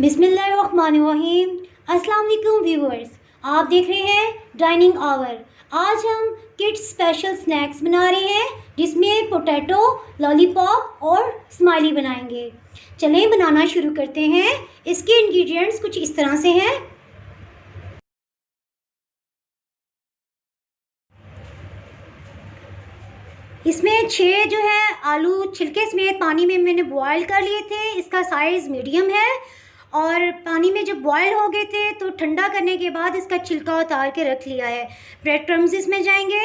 बिस्मिल्लाहिर्रहमानिर्रहीम। अस्सलाम वालेकुम व्यूअर्स, आप देख रहे हैं डाइनिंग आवर। आज हम किड्स स्पेशल स्नैक्स बना रहे हैं जिसमें पोटैटो, लॉलीपॉप और स्माइली बनाएंगे। चलें बनाना शुरू करते हैं। इसके इंग्रेडिएंट्स कुछ इस तरह से हैं। इसमें 6 जो है आलू छिलके समेत पानी में मैंने बॉयल कर लिए थे। इसका साइज़ मीडियम है और पानी में जब बॉयल हो गए थे तो ठंडा करने के बाद इसका छिलका उतार के रख लिया है। ब्रेड क्रम्स इसमें जाएंगे।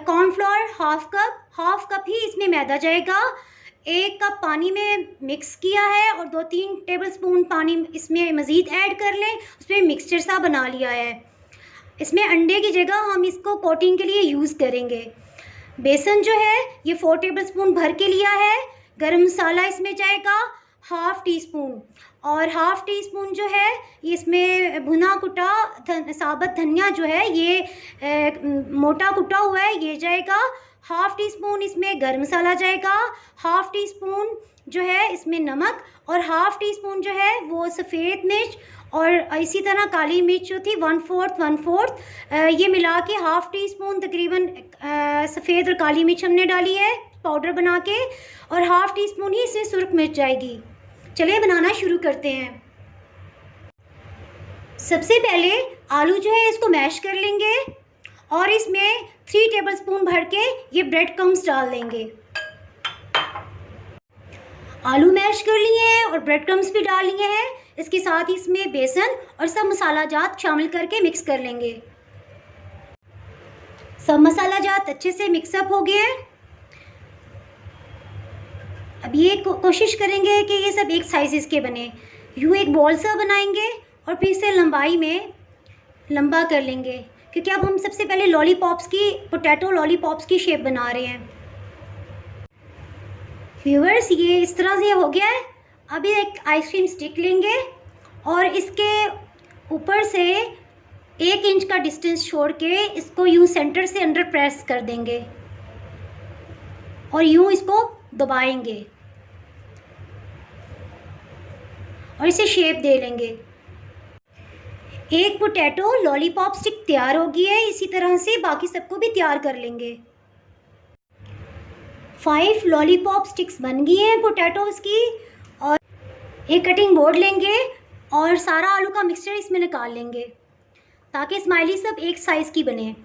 कॉर्नफ्लोर हाफ कप ही इसमें मैदा जाएगा। 1 कप पानी में मिक्स किया है और 2-3 टेबलस्पून पानी इसमें मज़ीद ऐड कर लें। उसमें मिक्सचर सा बना लिया है। इसमें अंडे की जगह हम इसको कोटिंग के लिए यूज़ करेंगे। बेसन जो है ये 4 टेबलस्पून भर के लिया है। गरम मसाला इसमें जाएगा हाफ़ टी स्पून और हाफ़ टी स्पून जो है इसमें भुना कुटा साबुत धनिया जो है ये मोटा कुटा हुआ है, ये जाएगा। हाफ़ टी स्पून इसमें गरम मसाला जाएगा। हाफ़ टी स्पून जो है इसमें नमक और हाफ़ टी स्पून जो है वो सफ़ेद मिर्च और इसी तरह काली मिर्च जो थी 1/4 ये मिला के हाफ़ टी स्पून तकरीबन सफ़ेद और काली मिर्च हमने डाली है पाउडर बना के और हाफ़ टी स्पून ही इसमें सुर्ख मिर्च जाएगी। चलिए बनाना शुरू करते हैं। सबसे पहले आलू जो है इसको मैश कर लेंगे और इसमें 3 टेबलस्पून भर के ये ब्रेड क्रम्स डाल देंगे। आलू मैश कर लिए हैं और ब्रेड क्रम्स भी डाल लिए हैं। इसके साथ ही इसमें बेसन और सब मसाला जात शामिल करके मिक्स कर लेंगे। सब मसाला जात अच्छे से मिक्सअप हो गए हैं। अब ये कोशिश करेंगे कि ये सब एक साइज़ के बने। यूँ एक बॉल सा बनाएंगे और फिर इसे लंबाई में लंबा कर लेंगे क्योंकि अब हम सबसे पहले पोटैटो लॉलीपॉप्स की शेप बना रहे हैं। व्यूअर्स ये इस तरह से हो गया है। अभी एक आइसक्रीम स्टिक लेंगे और इसके ऊपर से 1 इंच का डिस्टेंस छोड़ के इसको यूँ सेंटर से अंदर प्रेस कर देंगे और यूँ इसको दबाएंगे और इसे शेप दे लेंगे। एक पोटैटो लॉलीपॉप स्टिक तैयार हो गई है। इसी तरह से बाकी सबको भी तैयार कर लेंगे। 5 लॉलीपॉप स्टिक्स बन गई हैं पोटैटोज़ की। और एक कटिंग बोर्ड लेंगे और सारा आलू का मिक्सचर इसमें निकाल लेंगे ताकि स्माइली सब एक साइज़ की बने।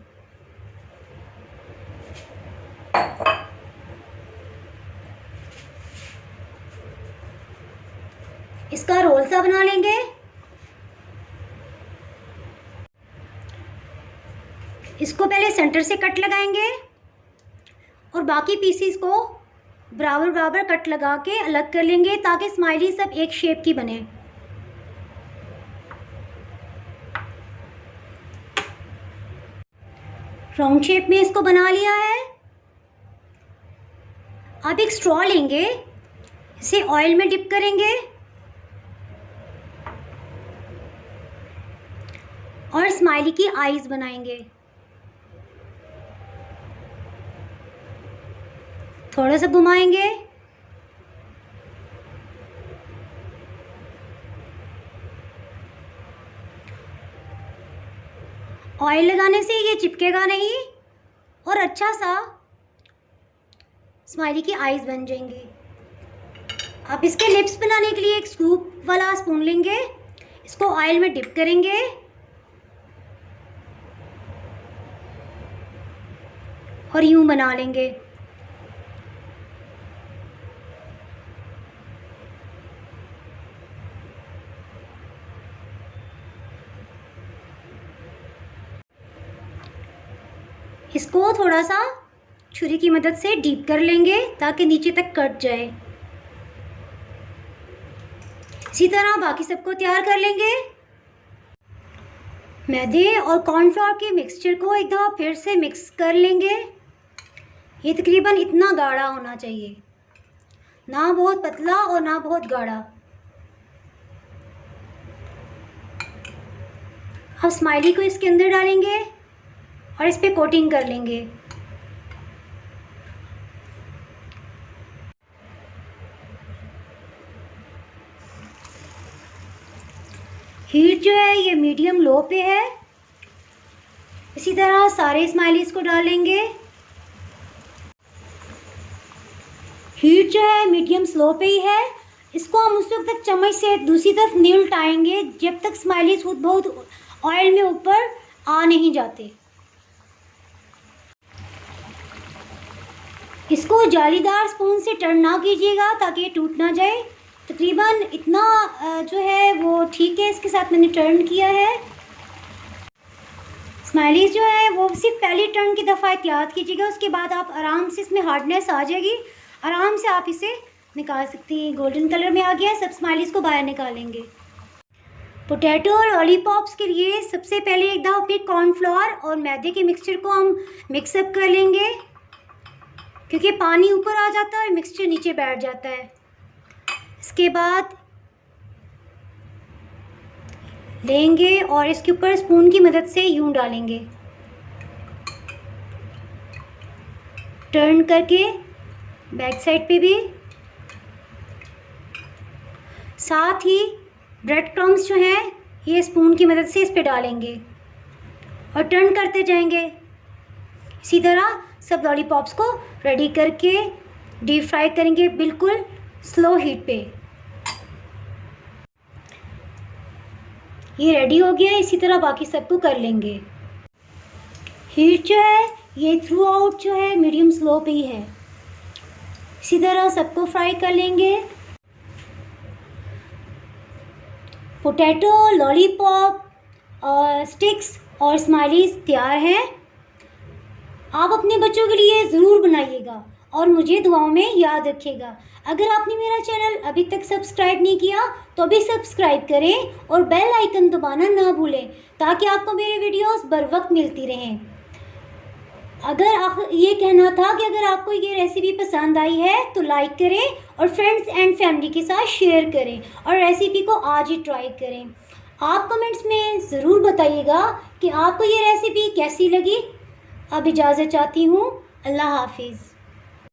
इसका रोल सा बना लेंगे। इसको पहले सेंटर से कट लगाएंगे और बाकी पीसीस को बराबर कट लगा के अलग कर लेंगे ताकि स्माइली सब एक शेप की बने। राउंड शेप में इसको बना लिया है। अब एक स्ट्रॉ लेंगे, इसे ऑयल में डिप करेंगे और स्माइली की आईज बनाएंगे। थोड़ा सा घुमाएंगे ऑयल लगाने से ये चिपकेगा नहीं और अच्छा सा स्माइली की आईज बन जाएंगी। अब इसके लिप्स बनाने के लिए एक स्कूप वाला स्पून लेंगे, इसको ऑयल में डिप करेंगे और यूं बना लेंगे। इसको थोड़ा सा छुरी की मदद से डीप कर लेंगे ताकि नीचे तक कट जाए। इसी तरह बाकी सबको तैयार कर लेंगे। मैदे और कॉर्नफ्लोर के मिक्सचर को एक दफ़ा फिर से मिक्स कर लेंगे। ये तकरीबन इतना गाढ़ा होना चाहिए, ना बहुत पतला और ना बहुत गाढ़ा। अब स्माइली को इसके अंदर डालेंगे और इस पर कोटिंग कर लेंगे। हीट जो है ये मीडियम लो पे है। इसी तरह सारे स्माइलीज़ को डालेंगे। हीट जो है मीडियम स्लो पे ही है। इसको हम उस वक्त तक चम्मच से दूसरी तरफ नहीं उल्टाएंगे जब तक स्माइलीज़ खुद बहुत ऑयल में ऊपर आ नहीं जाते। इसको जालीदार स्पून से टर्न ना कीजिएगा ताकि ये टूट ना जाए। तकरीबन इतना जो है वो ठीक है। इसके साथ मैंने टर्न किया है। स्माइलीज़ जो है वो सिर्फ पहली टर्न की दफ़ा एहतियात कीजिएगा, उसके बाद आप आराम से इसमें हार्डनेस आ जाएगी, आराम से आप इसे निकाल सकती हैं। गोल्डन कलर में आ गया, सब स्माइलीज़ को बाहर निकालेंगे। पोटैटो लॉलीपॉप्स के लिए सबसे पहले एक दफ़ा फिर कॉर्नफ्लोर और मैदे के मिक्सचर को हम मिक्सअप कर लेंगे, क्योंकि पानी ऊपर आ जाता है और मिक्सचर नीचे बैठ जाता है। इसके बाद लेंगे और इसके ऊपर स्पून की मदद से यूं डालेंगे, टर्न करके बैक साइड पे भी। साथ ही ब्रेड क्रम्स जो हैं ये स्पून की मदद से इस पे डालेंगे और टर्न करते जाएंगे। इसी तरह सब लॉलीपॉप्स को रेडी करके डीप फ्राई करेंगे बिल्कुल स्लो हीट पे। ये रेडी हो गया। इसी तरह बाकी सबको कर लेंगे। हीट जो है ये थ्रू आउट जो है मीडियम स्लो पे ही है। इसी तरह सबको फ्राई कर लेंगे। पोटैटो लॉलीपॉप और स्टिक्स और स्माइलीज़ तैयार हैं। आप अपने बच्चों के लिए ज़रूर बनाइएगा और मुझे दुआओं में याद रखिएगा। अगर आपने मेरा चैनल अभी तक सब्सक्राइब नहीं किया तो अभी सब्सक्राइब करें और बेल आइकन दबाना ना भूलें ताकि आपको मेरे वीडियोस बर वक्त मिलती रहें। अगर आप ये कहना था कि अगर आपको ये रेसिपी पसंद आई है तो लाइक करें और फ्रेंड्स एंड फैमिली के साथ शेयर करें और रेसिपी को आज ही ट्राई करें। आप कमेंट्स में ज़रूर बताइएगा कि आपको ये रेसिपी कैसी लगी। अब इजाज़त चाहती हूँ। अल्लाह हाफिज़।